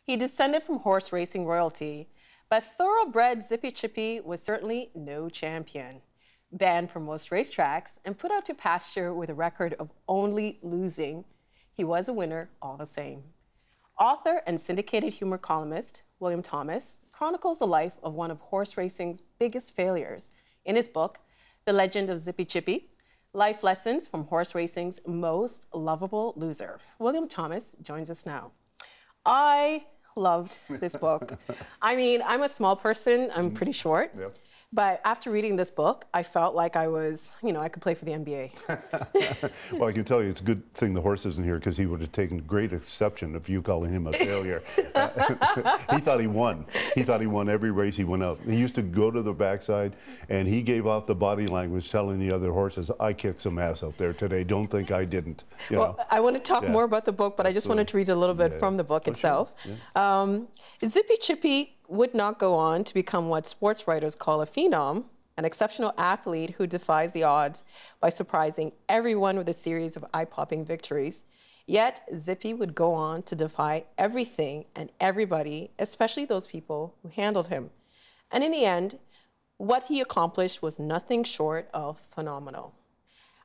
He descended from horse racing royalty, but thoroughbred Zippy Chippy was certainly no champion. Banned from most racetracks and put out to pasture with a record of only losing, he was a winner all the same. Author and syndicated humor columnist William Thomas chronicles the life of one of horse racing's biggest failures in his book, The Legend of Zippy Chippy, Life Lessons from Horse Racing's Most Lovable Loser. William Thomas joins us now. I loved this book. I mean, I'm a small person, I'm pretty short. Yep. But after reading this book, I felt like I was, I could play for the NBA. Well, I can tell you it's a good thing the horse isn't here because he would have taken great exception of you calling him a failure. He thought he won. He thought he won every race he went out. He used to go to the backside and he gave off the body language telling the other horses, I kicked some ass out there today. Don't think I didn't. Well, I want to talk more about the book, but I just wanted to read a little bit from the book itself. Sure. Yeah. Zippy Chippy would not go on to become what sports writers call a phenom, an exceptional athlete who defies the odds by surprising everyone with a series of eye-popping victories. Yet, Zippy would go on to defy everything and everybody, especially those people who handled him. And in the end, what he accomplished was nothing short of phenomenal.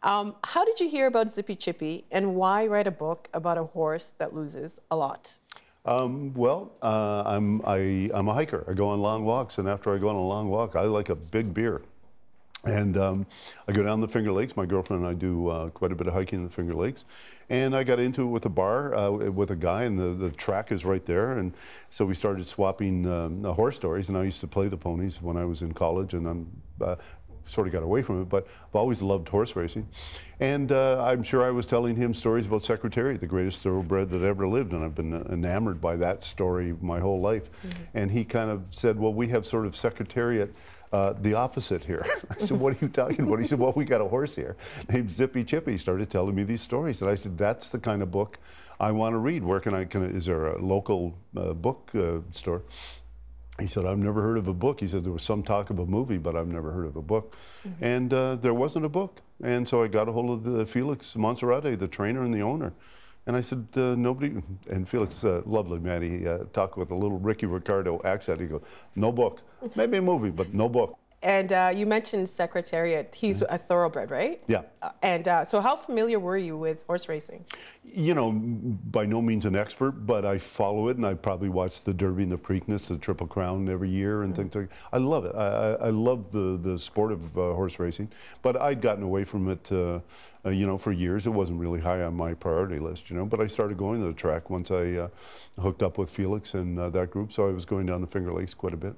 How did you hear about Zippy Chippy, and why write a book about a horse that loses a lot? I'm a hiker. I go on long walks, and after I go on a long walk, I like a big beer. And I go down the Finger Lakes. My girlfriend and I do quite a bit of hiking in the Finger Lakes. And I got into it with a bar with a guy, and the track is right there. And so we started swapping horse stories, and I used to play the ponies when I was in college, and I'm sort of got away from it, but I've always loved horse racing. And I'm sure I was telling him stories about Secretariat, the greatest thoroughbred that ever lived, and I've been enamored by that story my whole life. And he kind of said, well, we have sort of Secretariat the opposite here. I said, what are you talking about? He said, well, we got a horse here named Zippy Chippy. He started telling me these stories. And I said, that's the kind of book I want to read. Where is there a local book store? He said, I've never heard of a book. He said, there was some talk of a movie, but I've never heard of a book. And there wasn't a book. And so I got a hold of Felix Monserrate, the trainer and the owner. And I said, nobody, and Felix, lovely man, he talked with a little Ricky Ricardo accent. He goes, no book. Maybe a movie, but no book. And you mentioned Secretariat. He's a thoroughbred, right? Yeah. So how familiar were you with horse racing? You know, by no means an expert, but I follow it, and I probably watch the Derby and the Preakness, the Triple Crown every year and things like that. I love it. I love the sport of horse racing, but I'd gotten away from it, for years. It wasn't really high on my priority list, but I started going to the track once I hooked up with Felix and that group, so I was going down the Finger Lakes quite a bit.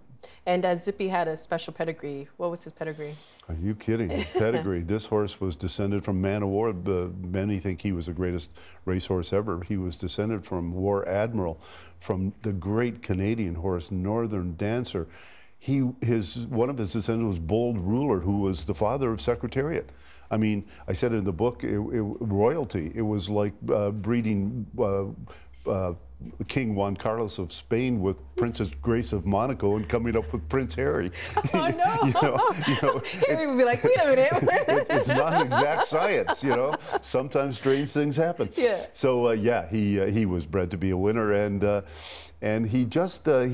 And Zippy had a special pedigree. What was his pedigree? Are you kidding? Pedigree. This horse was descended from Man o' War. Many think he was the greatest racehorse ever. He was descended from War Admiral, from the great Canadian horse, Northern Dancer. One of his descendants was Bold Ruler, who was the father of Secretariat. I mean, I said in the book, royalty. It was like breeding King Juan Carlos of Spain with Princess Grace of Monaco and coming up with Prince Harry. Oh, no. Harry would be like, wait a minute. It's not an exact science, Sometimes strange things happen. Yeah. So, he was bred to be a winner, and he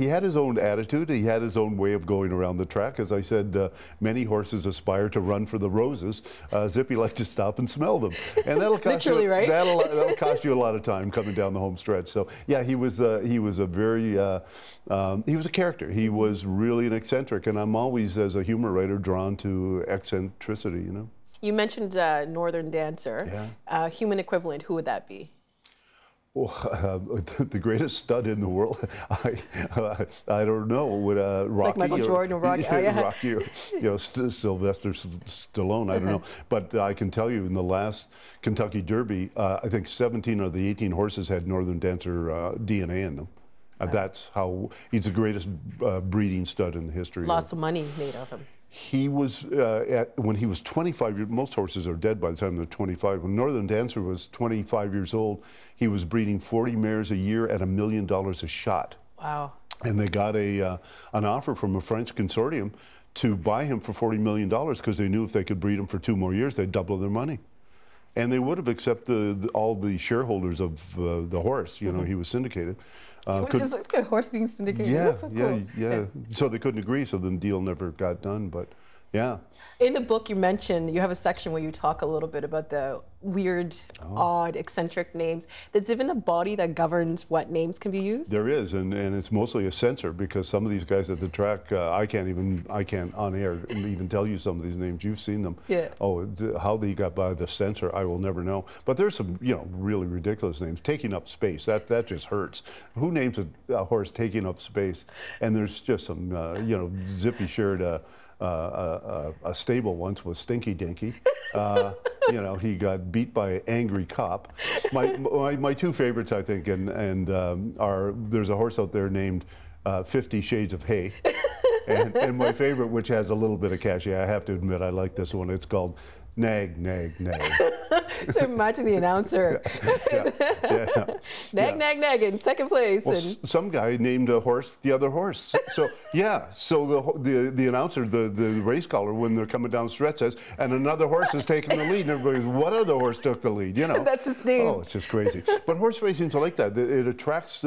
had his own attitude. He had his own way of going around the track. As I said, many horses aspire to run for the roses. Zippy liked to stop and smell them. And that'll cost Literally, right? That'll cost you a lot of time coming down the home stretch. So, yeah, he was a character. He was really an eccentric, and I'm always, as a humor writer, drawn to eccentricity, You mentioned Northern Dancer. Yeah. Human equivalent, who would that be? Oh, the greatest stud in the world. I don't know. Would Rocky, like Michael Jordan or Rocky? Rocky, or Sylvester Stallone. I don't know. But I can tell you, in the last Kentucky Derby, I think 17 of the 18 horses had Northern Dancer DNA in them. That's how he's the greatest breeding stud in the history. Lots of money made of him. He was, when he was 25 years, most horses are dead by the time they're 25. When Northern Dancer was 25 years old, he was breeding 40 mares a year at $1 million a shot. Wow. And they got an offer from a French consortium to buy him for $40 million because they knew if they could breed him for 2 more years, they'd double their money. And they would have except all the shareholders of the horse. You know, he was syndicated. It's like a horse being syndicated. Yeah, That's so cool. yeah. So they couldn't agree, so the deal never got done. But yeah. In the book, you mentioned you have a section where you talk a little bit about the weird, odd, eccentric names. There's even a body that governs what names can be used. There is, and it's mostly a censor, because some of these guys at the track, I can't on air even tell you some of these names. You've seen them. Yeah. Oh, how they got by the censor, I will never know. But there's some, you know, really ridiculous names. Taking up space, that just hurts. Who names a horse taking up space? And there's just some, you know, Zippy shared a stable once with Stinky Dinky. You know, he got beat by an angry cop. My two favorites, I think, are there's a horse out there named 50 Shades of Hay. And my favorite, which has a little bit of cachet, I have to admit, I like this one. It's called Nag, Nag, Nag. So imagine the announcer. Nag, nag, nag in second place. Well, and some guy named a horse the other horse. So yeah, so the announcer, the race caller, when they're coming down the stretch says, and another horse is taking the lead, and everybody goes, what other horse took the lead? You know, that's his name. Oh, it's just crazy. But horse racing's like that. It attracts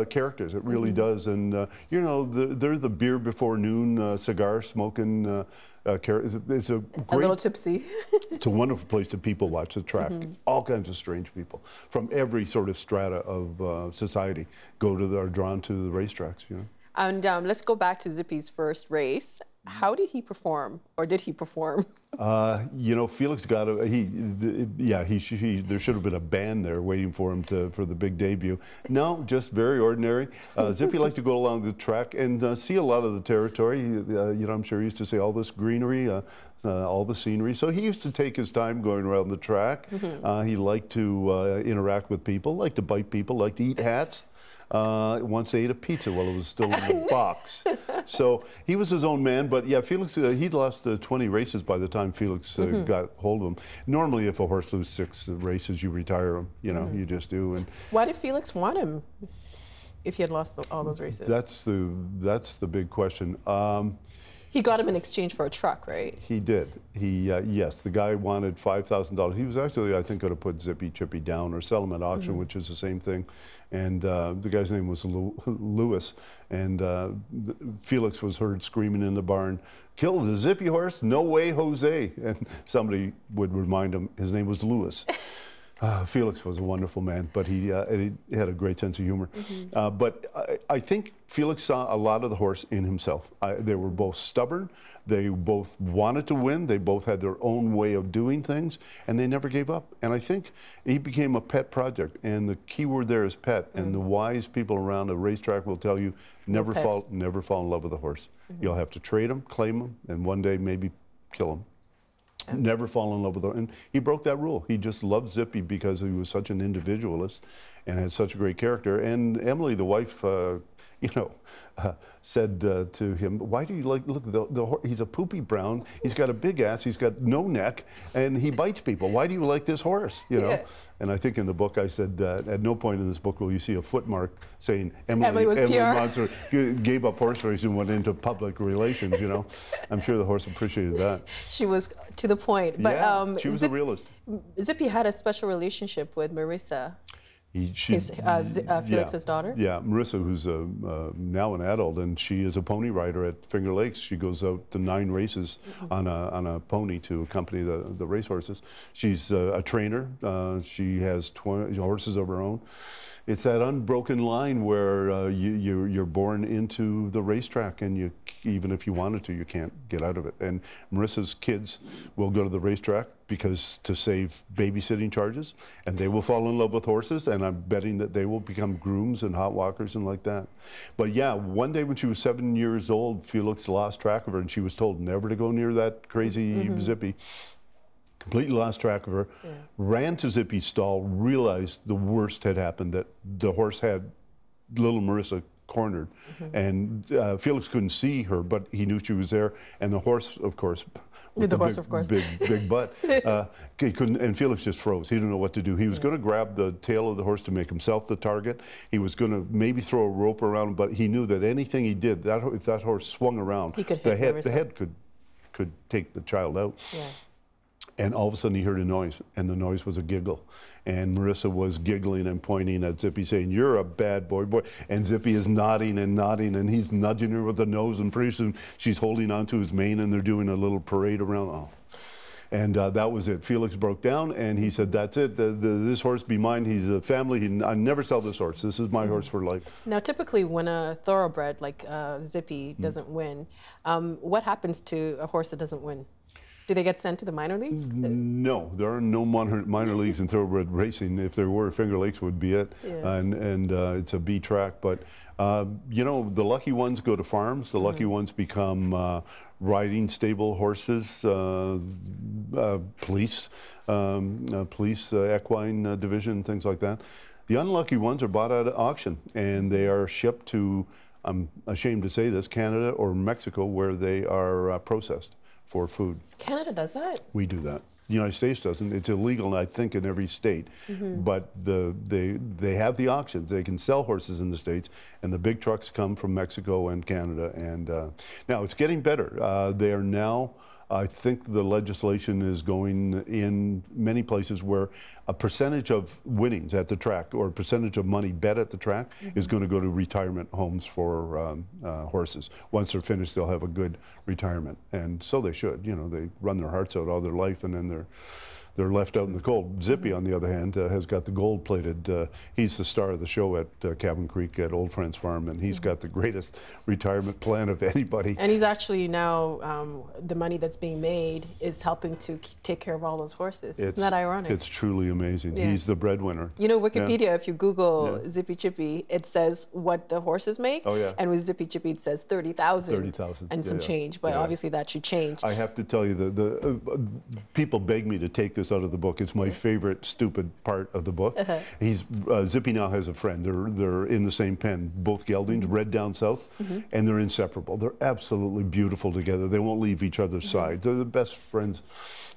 characters. It really does. And you know, they're the beer before noon, cigar smoking. It's a great, a little tipsy. It's a wonderful place to people watch the track. All kinds of strange people from every sort of strata of society are drawn to the racetracks. You know. And let's go back to Zippy's first race. How did he perform, or did he perform? You know, Felix got there should have been a band there waiting for him for the big debut. No, just very ordinary. Zippy liked to go along the track and see a lot of the territory. You know, I'm sure he used to see all this greenery, all the scenery. So he used to take his time going around the track. He liked to interact with people, liked to bite people, liked to eat hats. Once ate a pizza while it was still in the box. So he was his own man, but yeah, Felix, he'd lost 20 races by the time Felix got hold of him. Normally, if a horse loses 6 races, you retire him, you know, you just do. And why did Felix want him if he had lost all those races? That's the big question. He got him in exchange for a truck, right? He did. Yes, the guy wanted $5,000. He was actually, I think, going to put Zippy Chippy down or sell him at auction, which is the same thing. And the guy's name was Lewis. And Felix was heard screaming in the barn, "Kill the Zippy horse? No way, Jose." And somebody would remind him his name was Lewis. Felix was a wonderful man, but he had a great sense of humor. But I think Felix saw a lot of the horse in himself. They were both stubborn. They both wanted to win. They both had their own way of doing things, and they never gave up. And I think he became a pet project. And the key word there is pet. And the wise people around a racetrack will tell you, never fall in love with a horse. You'll have to trade him, claim him, and one day maybe kill him. Never fall in love with her. And he broke that rule. He just loved Zippy because he was such an individualist and had such a great character. And Emily, the wife, you know, said to him, "Why do you like, look, he's a poopy brown, he's got a big ass, he's got no neck, and he bites people. Why do you like this horse?" You know? And I think in the book I said, at no point in this book will you see a footmark saying Emily Monster gave up horse racing and went into public relations, you know. I'm sure the horse appreciated that. She was to the point. But yeah, she was a realist. Zippy had a special relationship with Marissa. Felix's daughter? Yeah, Marissa, who's now an adult, and she is a pony rider at Finger Lakes. She goes out to 9 races on a pony to accompany the racehorses. She's a trainer. She has 20 horses of her own. It's that unbroken line where you're born into the racetrack, and even if you wanted to, you can't get out of it. And Marissa's kids will go to the racetrack to save babysitting charges, and they will fall in love with horses, and I'm betting that they will become grooms and hot walkers and like that. But yeah, one day when she was 7 years old, Felix lost track of her, and she was told never to go near that crazy Zippy. Completely lost track of her, ran to Zippy's stall, realized the worst had happened, that the horse had little Marissa cornered. And Felix couldn't see her, but he knew she was there. And the horse, of course, big butt, he couldn't, and Felix just froze. He didn't know what to do. He was going to grab the tail of the horse to make himself the target. He was going to maybe throw a rope around him, but he knew that anything he did, if that horse swung around, the head could take the child out. And all of a sudden he heard a noise, and the noise was a giggle. And Marissa was giggling and pointing at Zippy, saying, "You're a bad boy, boy." And Zippy is nodding, and he's nudging her with the nose, and pretty soon she's holding onto his mane, and they're doing a little parade around. Oh. And that was it. Felix broke down, and he said, "That's it. This horse be mine. He's a family. I never sell this horse. This is my horse for life." Now, typically, when a thoroughbred like Zippy doesn't win, what happens to a horse that doesn't win? Do they get sent to the minor leagues? No, there are no minor leagues in thoroughbred racing. If there were, Finger Lakes would be it, Yeah. and it's a B track. But you know, the lucky ones go to farms. The lucky ones become riding stable horses, police, equine division, things like that. The unlucky ones are bought at auction, and they are shipped to, I'm ashamed to say this, Canada or Mexico, where they are processed for food. Canada does that? We do that. The United States doesn't. It's illegal, I think, in every state. But they have the auctions. They can sell horses in the States, and the big trucks come from Mexico and Canada. And now it's getting better. They are now, I think the legislation is going in many places where a percentage of winnings at the track or a percentage of money bet at the track is going to go to retirement homes for horses. Once they're finished, they'll have a good retirement. And so they should. You know, they run their hearts out all their life, and then they're left out in the cold. Zippy, on the other hand, has got the gold-plated. He's the star of the show at Cabin Creek at Old Friends Farm, and he's got the greatest retirement plan of anybody. And he's actually now, the money that's being made is helping to take care of all those horses. Isn't that ironic? It's truly amazing. Yeah. He's the breadwinner. You know, Wikipedia, if you Google Zippy Chippy, it says what the horses make. Oh, yeah. And with Zippy Chippy, it says 30,000. 30,000. And some change. But obviously that should change. I have to tell you, the people beg me to take this out of the book. It's my favorite stupid part of the book. Zippy now has a friend. They're in the same pen, both geldings, Red Down South, and they're inseparable. They're absolutely beautiful together. They won't leave each other's side. They're the best friends.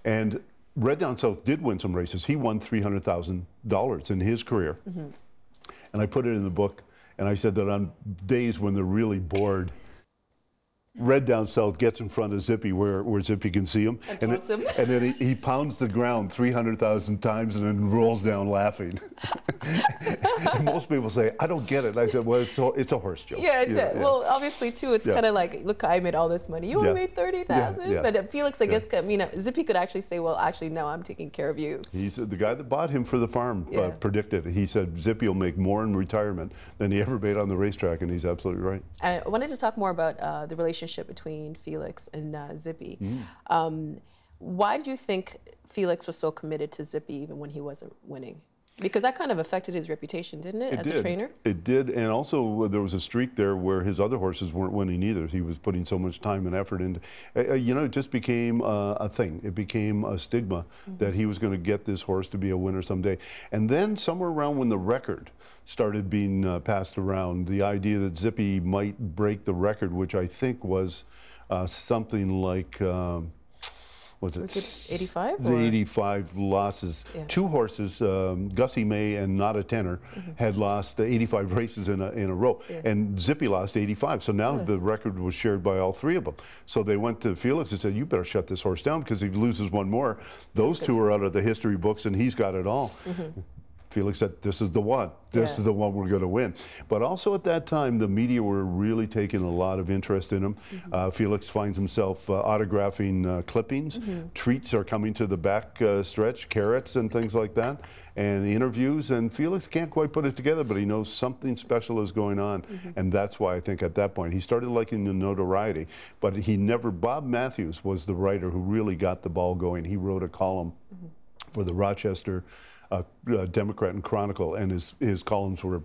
And Red Down South did win some races. He won $300,000 in his career. And I put it in the book, and I said that on days when they're really bored, Red Down South gets in front of Zippy where Zippy can see him. And then he pounds the ground 300,000 times and then rolls down laughing. And most people say, "I don't get it." And I said, "Well, it's a horse joke." Yeah, well, obviously, too, it's kind of like, look, I made all this money. You only made 30,000? But Felix, I guess, Zippy could actually say, well, actually, no, I'm taking care of you. He's the guy that bought him for the farm, predicted. He said Zippy will make more in retirement than he ever made on the racetrack, and he's absolutely right. I wanted to talk more about the relationship between Felix and Zippy. Why do you think Felix was so committed to Zippy even when he wasn't winning? Because that kind of affected his reputation, didn't it, as a trainer? It did, and also there was a streak there where his other horses weren't winning either. He was putting so much time and effort into, you know, it just became a thing. It became a stigma that he was going to get this horse to be a winner someday. And then somewhere around when the record started being passed around, the idea that Zippy might break the record, which I think was something like, was it 85? 85 losses. Two horses, Gussie May and Not a Tenor, had lost 85 races in a row. And Zippy lost 85. So now the record was shared by all three of them. So they went to Felix and said, "You better shut this horse down, because if he loses one more, those two are out of the history books and he's got it all." Felix said, "This is the one. This is the one we're going to win." But also at that time, the media were really taking a lot of interest in him. Felix finds himself autographing clippings. Treats are coming to the back stretch, carrots and things like that, and interviews. And Felix can't quite put it together, but he knows something special is going on. And that's why I think at that point he started liking the notoriety. But he never, Bob Matthews was the writer who really got the ball going. He wrote a column for the Rochester Democrat and Chronicle, and his columns were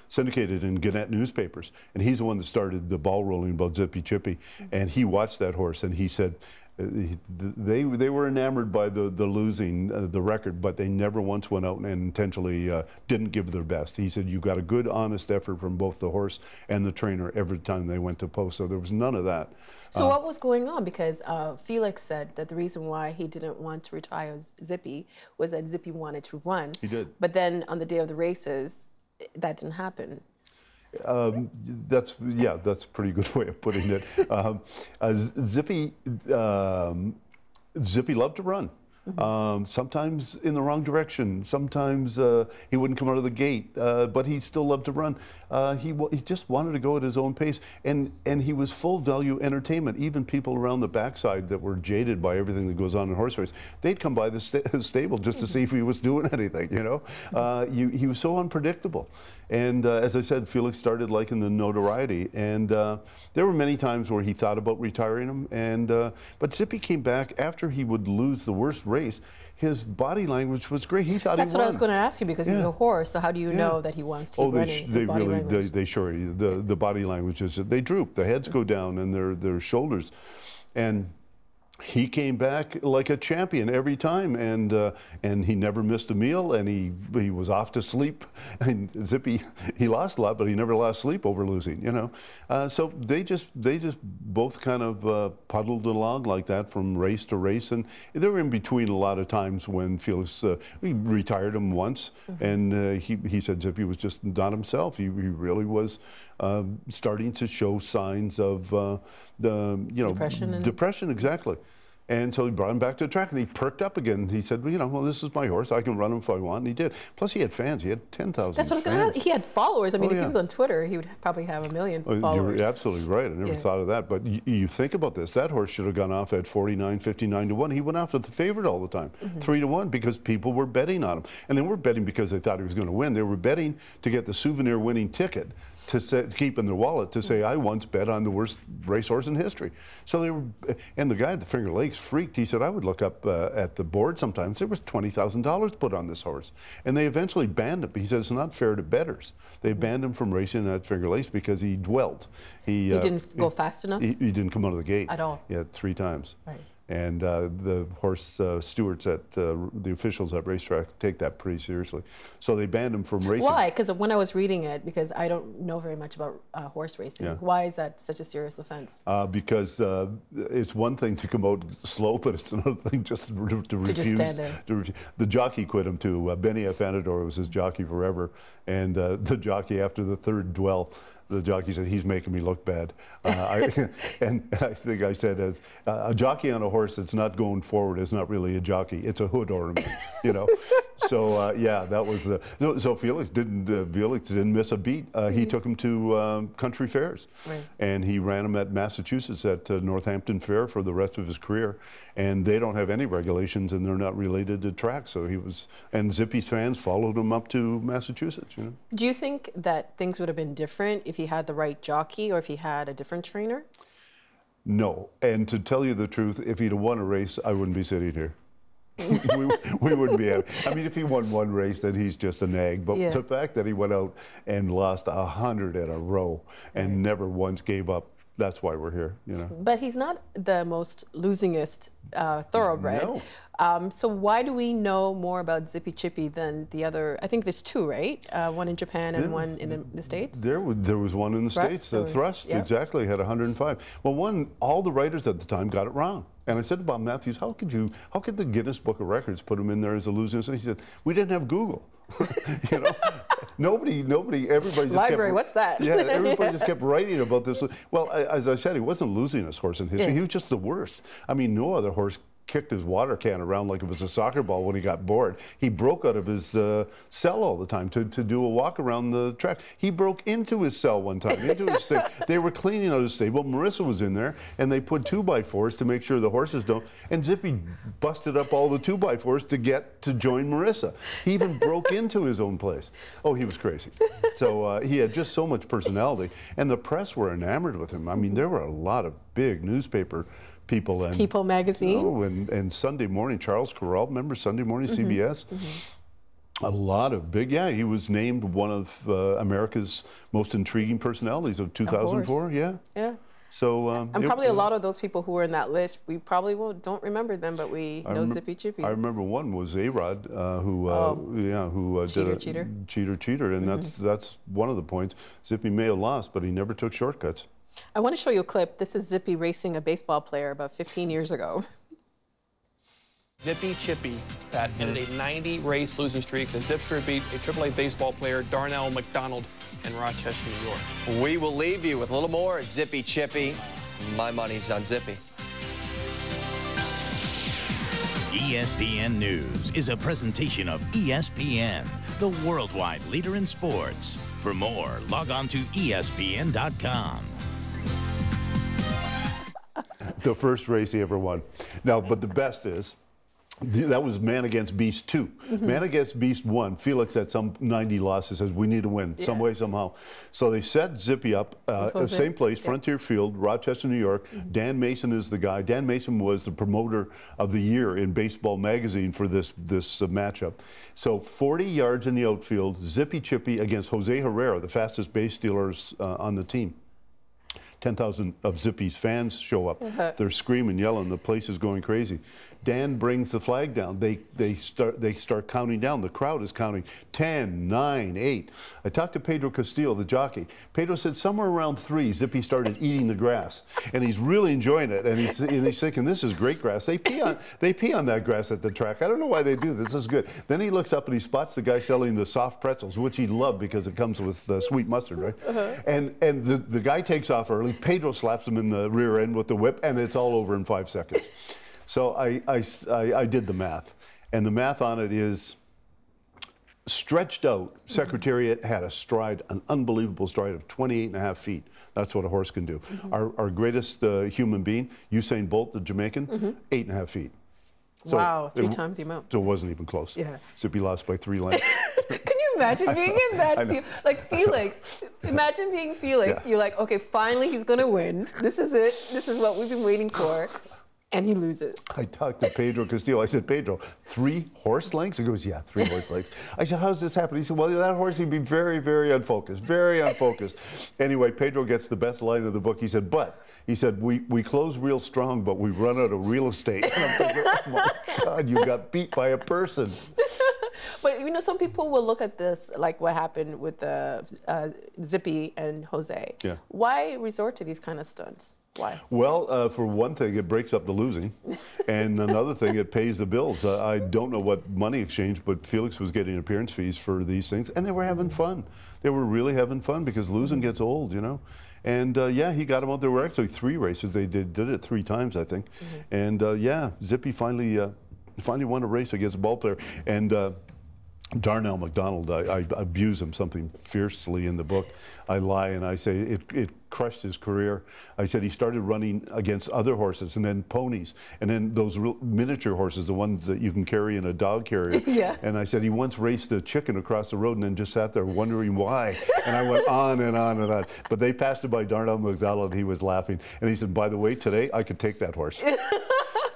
syndicated in Gannett newspapers. And he's the one that started the ball rolling about Zippy Chippy. And he watched that horse, and he said they were enamored by the losing the record, but they never once went out and intentionally didn't give their best. He said you got a good, honest effort from both the horse and the trainer every time they went to post. So there was none of that. So what was going on? Because Felix said that the reason why he didn't want to retire Zippy was that Zippy wanted to run. He did. But then on the day of the races, that didn't happen. That's a pretty good way of putting it. Zippy loved to run. Sometimes in the wrong direction. Sometimes he wouldn't come out of the gate, but he still loved to run. He just wanted to go at his own pace, and he was full value entertainment. Even people around the backside that were jaded by everything that goes on in horse race, they'd come by the stable just to see if he was doing anything. You know, he was so unpredictable. And as I said, Felix started liking the notoriety, and there were many times where he thought about retiring him. But Zippy came back after he would lose the worst race. His body language was great. He thought That's he what won. I was going to ask you, because he's a horse. So how do you know that he wants to keep running? They show you the body language is they droop, the heads go down, and their shoulders, and he came back like a champion every time, and he never missed a meal, and he was off to sleep. And Zippy, he lost a lot, but he never lost sleep over losing, you know. So they just both kind of puddled along like that from race to race, and they were in between a lot of times when Felix we retired him once, and he said Zippy was just not himself. He really was starting to show signs of depression, exactly. And so he brought him back to the track, and he perked up again. He said, well, this is my horse. I can run him if I want. And he did. Plus, he had fans. He had 10,000 That's what I was going to ask. He had followers. I mean, if he was on Twitter, he would probably have 1 million followers. You're absolutely right. I never thought of that. But you think about this. That horse should have gone off at 49, 59 to 1. He went off with the favorite all the time, 3 to 1, because people were betting on him. And they weren't betting because they thought he was going to win. They were betting to get the souvenir winning ticket to keep in their wallet to say, I once bet on the worst racehorse in history. So they were, and the guy at the Finger Lakes freaked. He said, I would look up at the board sometimes. There was $20,000 put on this horse. And they eventually banned him. He said, it's not fair to bettors. They banned him from racing at Finger Lakes because he dwelled. He didn't go fast enough? He didn't come out of the gate. At all? Yeah, 3 times. Right. And the horse stewards at the officials at racetrack take that pretty seriously. So they banned him from racing. Why? Because when I was reading it, because I don't know very much about horse racing, why is that such a serious offense? Because it's one thing to come out slow, but it's another thing just to refuse. To just stand there. The jockey quit him too. Benny Afanador was his jockey forever. And the jockey, after the 3rd dwell, the jockey said, he's making me look bad. And I think I said, as a jockey on a horse that's not going forward is not really a jockey. It's a hood ornament, you know. So yeah, that was the. So Felix didn't miss a beat. He took him to country fairs, and he ran him at Massachusetts at Northampton Fair for the rest of his career. And they don't have any regulations, and they're not related to track. So he was, and Zippy's fans followed him up to Massachusetts. You know. Do you think that things would have been different if he had the right jockey or if he had a different trainer? No, and to tell you the truth, if he'd have won a race, I wouldn't be sitting here. we wouldn't be having. I mean, if he won 1 race, then he's just a nag. But the fact that he went out and lost 100 in a row and never once gave up, that's why we're here, you know. But he's not the most losingest thoroughbred. No. So why do we know more about Zippy Chippy than the other? I think there's 2, right? One in Japan and one in the States? There was one in the States. Thrust, exactly, had 105. Well, all the writers at the time got it wrong. And I said to Bob Matthews, how could the Guinness Book of Records put him in there as a loser? And he said, we didn't have Google. You know, nobody, everybody just Library, what's that? Yeah, everybody just kept writing about this. Well, as I said, he wasn't losing his horse in history. He was just the worst. I mean, no other horse kicked his water can around like it was a soccer ball when he got bored. He broke out of his cell all the time to do a walk around the track. He broke into his cell one time, into his stable. They were cleaning out his stable. Marissa was in there, and they put 2x4s to make sure the horses don't. And Zippy busted up all the 2x4s to get to join Marissa. He even broke into his own place. Oh, he was crazy. So he had just so much personality, and the press were enamored with him. I mean, there were a lot of big newspaper people and People magazine. Oh, and Sunday Morning, Charles Corral, remember Sunday Morning, CBS? A lot of big, he was named one of America's most intriguing personalities of 2004. Yeah. So and probably a lot of those people who were in that list, we probably don't remember them, but we know Zippy Chippy. I remember one was A-Rod, who cheater, and that's one of the points. Zippy may have lost, but he never took shortcuts. I want to show you a clip. This is Zippy racing a baseball player about 15 years ago. Zippy Chippy that ended a 90-race losing streak. The Zipster beat a AAA baseball player, Darnell McDonald, in Rochester, New York. We will leave you with a little more Zippy Chippy. My money's on Zippy. ESPN News is a presentation of ESPN, the worldwide leader in sports. For more, log on to ESPN.com. The first race he ever won. Now, but the best is, that was Man Against Beast 2. Man Against Beast 1, Felix at some 90 losses says, we need to win some way, somehow. So they set Zippy up at the same place, Frontier Field, Rochester, New York. Dan Mason is the guy. Dan Mason was the promoter of the year in Baseball Magazine for this matchup. So 40 yards in the outfield, Zippy Chippy against Jose Herrera, the fastest base stealers on the team. 10,000 of Zippy's fans show up. They're screaming, yelling. The place is going crazy. Dan brings the flag down. They start counting down. The crowd is counting 10, 9, 8. I talked to Pedro Castillo, the jockey. Pedro said somewhere around 3, Zippy started eating the grass, and he's really enjoying it. And he's thinking, this is great grass. They pee on that grass at the track. I don't know why they do this. This is good. Then he looks up and he spots the guy selling the soft pretzels, which he loved because it comes with sweet mustard, right? And the guy takes off early. Pedro slaps him in the rear end with the whip, and it's all over in 5 seconds. So I did the math, and the math on it is stretched out. Secretariat had a stride, an unbelievable stride of 28.5 feet. That's what a horse can do. Our greatest human being, Usain Bolt, the Jamaican, 8.5 feet. So wow, 3 times the amount. So it wasn't even close. Yeah. Zippy lost by 3 lengths. Can you imagine being in that field? Like Felix. Imagine being Felix. Yeah. You're like, okay, finally he's going to win. This is it. This is what we've been waiting for. And he loses. I talked to Pedro Castillo. I said, Pedro, 3 horse lengths? He goes, yeah, 3 horse lengths. I said, how does this happen? He said, well, that horse would be very, very unfocused, very unfocused. Anyway, Pedro gets the best line of the book. He said, we close real strong, but we run out of real estate. And I'm thinking, oh my God, you got beat by a person. But, you know, some people will look at this like what happened with Zippy and Jose. Yeah. Why resort to these kind of stunts? Why? Well, for one thing, it breaks up the losing. And another thing, it pays the bills. I don't know what money exchange, but Felix was getting appearance fees for these things. And they were having fun. They were really having fun because losing gets old, you know. And, yeah, he got him out. There were actually 3 races. They did it 3 times, I think. And, yeah, Zippy finally won a race against a ball player. And Darnell McDonald, I abuse him something fiercely in the book. I lie and I say it crushed his career. I said he started running against other horses and then ponies and then those real miniature horses, the ones that you can carry in a dog carrier. Yeah. And I said he once raced a chicken across the road and then just sat there wondering why. And I went on and on and on. But they passed it by Darnell McDonald and he was laughing. And he said, by the way, today I could take that horse.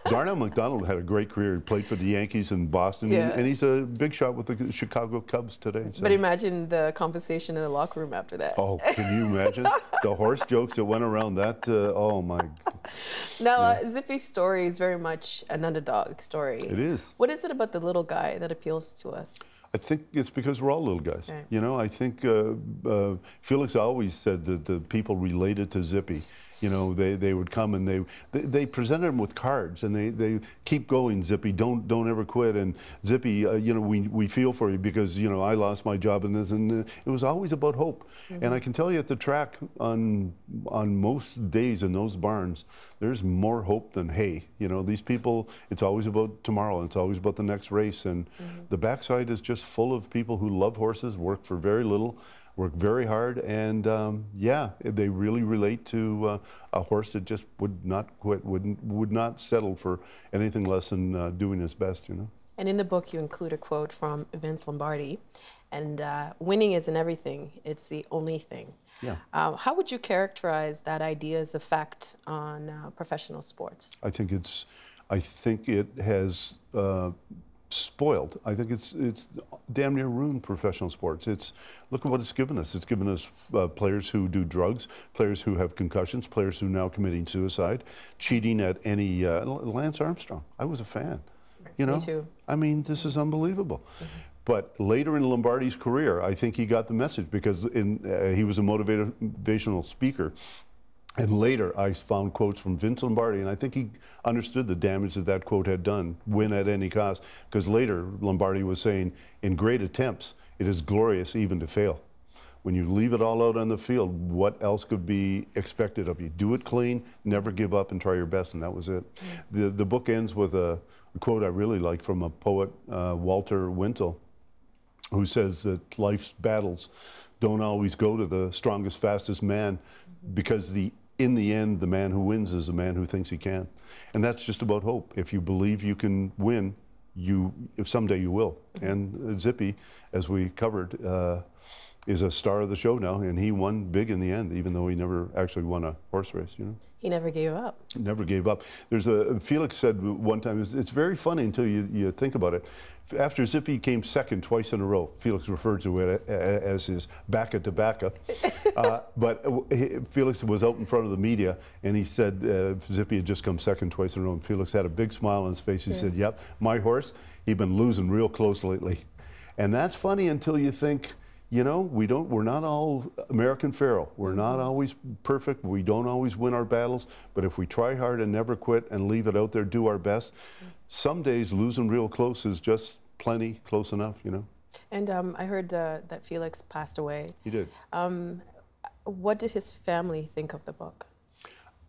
Darnell McDonald had a great career. He played for the Yankees in Boston, and he's a big shot with the Chicago Cubs today. So. But imagine the conversation in the locker room after that. Oh, can you imagine? The horse jokes that went around that, oh my. Now, Zippy's story is very much an underdog story. It is. What is it about the little guy that appeals to us? I think it's because we're all little guys. Right. You know, I think Felix always said that the people related to Zippy. You know, they would come and they presented him with cards and they keep going, Zippy, don't ever quit. And Zippy, you know, we feel for you because, you know, I lost my job in this, and it was always about hope. And I can tell you at the track on most days in those barns, there's more hope than hay. You know, these people, it's always about tomorrow and it's always about the next race. And the backside is just full of people who love horses, work for very little, work very hard, and yeah, they really relate to a horse that just would not quit, would not settle for anything less than doing his best, you know. And in the book, you include a quote from Vince Lombardi, and winning isn't everything, it's the only thing. Yeah. How would you characterize that idea's effect on professional sports? I think it has spoiled. I think it's damn near ruined professional sports. Look at what it's given us. It's given us players who do drugs, players who have concussions, players who are now committing suicide, cheating at any. Lance Armstrong, I was a fan. You know, me too. I mean, this is unbelievable. But later in Lombardi's career, I think he got the message because he was a motivational speaker. And later, I found quotes from Vince Lombardi, and I think he understood the damage that quote had done, win at any cost. Because later, Lombardi was saying, in great attempts, it is glorious even to fail. When you leave it all out on the field, what else could be expected of you? Do it clean, never give up, and try your best, and that was it. The book ends with a a quote I really like from a poet, Walter Wintle, who says that life's battles don't always go to the strongest, fastest man, because in the end, the man who wins is the man who thinks he can. And that's just about hope. If you believe you can win, if someday you will. And Zippy, as we covered, is a star of the show now, and he won big in the end, even though he never actually won a horse race, you know? He never gave up. Never gave up. Felix said one time, it's very funny until you think about it. After Zippy came second twice in a row, Felix referred to it as his backa to backa. But Felix was out in front of the media, and he said Zippy had just come second twice in a row, and Felix had a big smile on his face. He said, yep, my horse, he'd been losing real close lately. And that's funny until you think, you know, we're not all American Pharoah. We're not always perfect. We don't always win our battles. But if we try hard and never quit and leave it out there, do our best, some days losing real close is just plenty close enough, you know. And I heard that Felix passed away. He did. What did his family think of the book?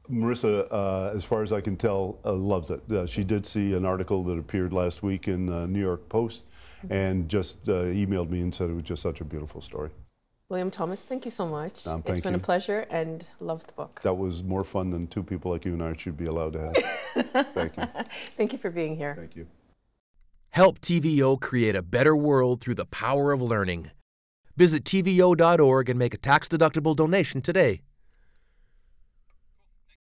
Marissa, as far as I can tell, loves it. She did see an article that appeared last week in New York Post, and just emailed me and said it was just such a beautiful story. William Thomas, thank you so much. Thank it's been you. a pleasure, and loved the book. That was more fun than two people like you and I should be allowed to have. Thank you. Thank you for being here. Thank you. Help TVO create a better world through the power of learning. Visit TVO.org and make a tax-deductible donation today.